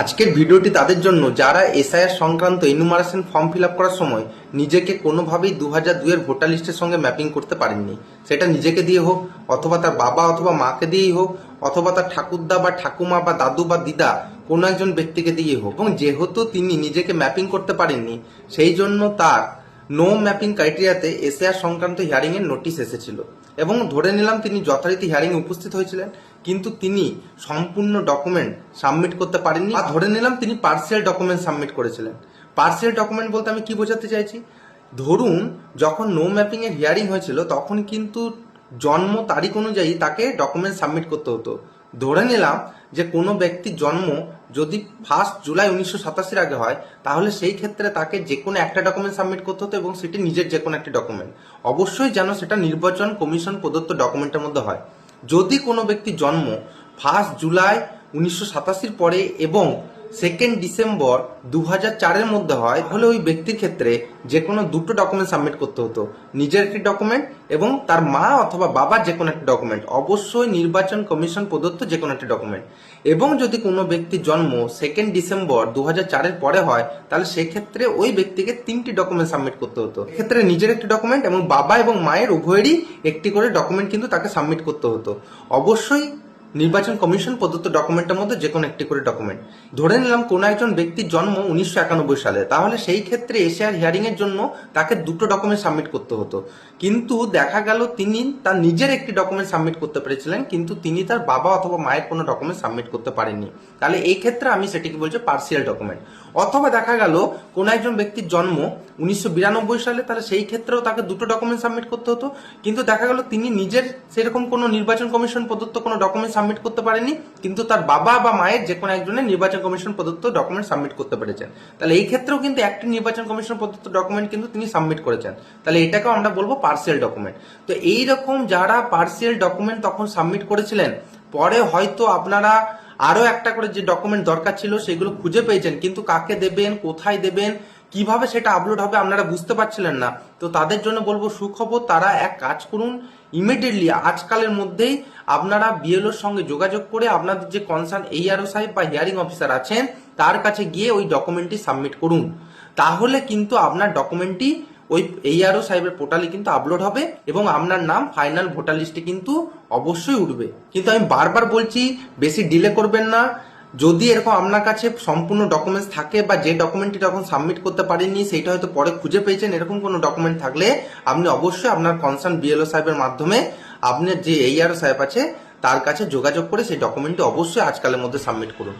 আজকের ভিডিওটি তাদের জন্য যারা এসআইআর সংক্রান্ত এনুমারেশন ফর্ম ফিল আপ করার সময় নিজেকে কোনোভাবেই 2002 এর ভোটার লিস্টের সঙ্গে ম্যাপিং করতে পারেননি। সেটা নিজেকে দিয়ে হোক, অথবা তার বাবা অথবা মাকে দিয়েই হোক, অথবা তার ঠাকুরদা বা ঠাকুমা বা দাদু বা দিদা কোনো একজন ব্যক্তিকে দিয়ে হোক। এবং যেহেতু তিনি নিজেকে ম্যাপিং করতে পারেননি, সেই জন্য তার নো ম্যাপিং ক্রাইটেরিয়াতে এসআইআর সংক্রান্ত হিয়ারিং এর নোটিশ এসেছিল। এবং ধরে নিলাম তিনি যথারীতি হিয়ারিং এ উপস্থিত হয়েছিলেন, কিন্তু তিনি সম্পূর্ণ ডকুমেন্ট সাবমিট করতে পারেননি। আর ধরে নিলাম তিনি পার্সিয়াল ডকুমেন্ট সাবমিট করেছিলেন। পার্সিয়াল ডকুমেন্ট বলতে আমি কি বোঝাতে চাইছি, ধরুন যখন নো ম্যাপিং এর হিয়ারিং হয়েছিল তখন কিন্তু জন্ম তারিখ অনুযায়ী তাকে ডকুমেন্ট সাবমিট করতে হতো। ধরে নিলাম যে কোনো ব্যক্তির জন্ম যদি 1 জুলাই 1987 আগে হয়, তাহলে সেই ক্ষেত্রে তাকে যে কোনো একটা ডকুমেন্ট সাবমিট করতে হতো, এবং সেটি নিজের যে কোনো একটি ডকুমেন্ট, অবশ্যই যেন সেটা নির্বাচন কমিশন প্রদত্ত ডকুমেন্টের মধ্যে হয়। যদি কোনো ব্যক্তির জন্ম 1 জুলাই 1987 পরে এবং 2 ডিসেম্বর 2004 মধ্যে হয়, তাহলে ওই ব্যক্তির ক্ষেত্রে যে কোনো দুটো ডকুমেন্ট সাবমিট করতে হতো, নিজের একটি ডকুমেন্ট এবং তার মা অথবা বাবার যে কোনো একটি ডকুমেন্ট, অবশ্যই নির্বাচন কমিশন প্রদত্ত যে কোনো একটি ডকুমেন্ট। এবং যদি কোনো ব্যক্তির জন্ম 2 ডিসেম্বর 2004 পরে হয়, তাহলে সেক্ষেত্রে ওই ব্যক্তিকে 3টি ডকুমেন্ট সাবমিট করতে হতো। এক্ষেত্রে নিজের একটি ডকুমেন্ট এবং বাবা এবং মায়ের উভয়েরই একটি করে ডকুমেন্ট কিন্তু তাকে সাবমিট করতে হতো। অবশ্যই নির্বাচন কমিশন প্রদত্ত ডকুমেন্টের মধ্যে যে কোনো একটি করে ডকুমেন্ট। ধরে নিলাম কোনো একজন ব্যক্তির জন্ম 1991 সালে, তাহলে সেই ক্ষেত্রে এসআইআর হিয়ারিং এর জন্য তাকে দুটো ডকুমেন্ট সাবমিট করতে হতো। কিন্তু দেখা গেল তিনি তার নিজের একটি ডকুমেন্ট সাবমিট করতে পেরেছিলেন, কিন্তু তিনি তার বাবা অথবা মায়ের কোনো ডকুমেন্ট সাবমিট করতে পারেননি। তাহলে এই ক্ষেত্রে আমি সেটিকে বলছি পার্সিয়াল ডকুমেন্ট। অথবা দেখা গেল কোনো একজন ব্যক্তির জন্ম 1992 সালে, তাহলে সেই ক্ষেত্রেও তাকে দুটো ডকুমেন্ট সাবমিট করতে হতো, কিন্তু দেখা গেল তিনি নিজের সেরকম কোনো নির্বাচন কমিশন প্রদত্ত কোনো ডকুমেন্ট সাবমিট করতে পারেনি, কিন্তু তার বাবা বা মায়ের যে কোনো একজনের নির্বাচন কমিশন প্রদত্ত ডকুমেন্ট সাবমিট করতে পেরেছেন। তাহলে এই ক্ষেত্রেও কিন্তু একটি নির্বাচন কমিশন প্রদত্ত ডকুমেন্ট কিন্তু তিনি সাবমিট করেছেন। তাহলে এটাকেও আমরা বলবো পার্সিয়াল ডকুমেন্ট। তো এইরকম যারা পার্সিয়াল ডকুমেন্ট তখন সাবমিট করেছিলেন, পরে হয়তো আপনারা আরো একটা করে যে ডকুমেন্ট দরকার ছিল সেগুলো খুঁজে পেয়েছেন, কিন্তু কাকে দেবেন, কোথায় দেবেন, কিভাবে সেটা আপলোড হবে আপনারা বুঝতে পারছিলেন না, তো তাদের জন্য বলবো সুখবর, তারা এক কাজ করুন, ইমিডিয়েটলি আজকালের মধ্যেই আপনারা বিএলওর সঙ্গে যোগাযোগ করে আপনাদের যে কনসার্ন এইআরও সাহেব বা হিয়ারিং অফিসার আছেন তার কাছে গিয়ে ওই ডকুমেন্টটি সাবমিট করুন। তাহলে কিন্তু আপনার ডকুমেন্টটি ওই এইআরও সাহেবের পোর্টালে কিন্তু আপলোড হবে এবং আপনার নাম ফাইনাল ভোটার লিস্টে কিন্তু অবশ্যই উঠবে। কিন্তু আমি বারবার বলছি, বেশি ডিলে করবেন না। যদি এরকম আপনার কাছে সম্পূর্ণ ডকুমেন্টস থাকে বা যে ডকুমেন্টটি তখন সাবমিট করতে পারেননি সেইটা হয়তো পরে খুঁজে পেয়েছেন, এরকম কোনো ডকুমেন্ট থাকলে আপনি অবশ্যই আপনার কনসার্ন বিএলও সাহেবের মাধ্যমে আপনার যে এইআরও সাহেব আছে তার কাছে যোগাযোগ করে সেই ডকুমেন্টটি অবশ্যই আজকালের মধ্যে সাবমিট করুন।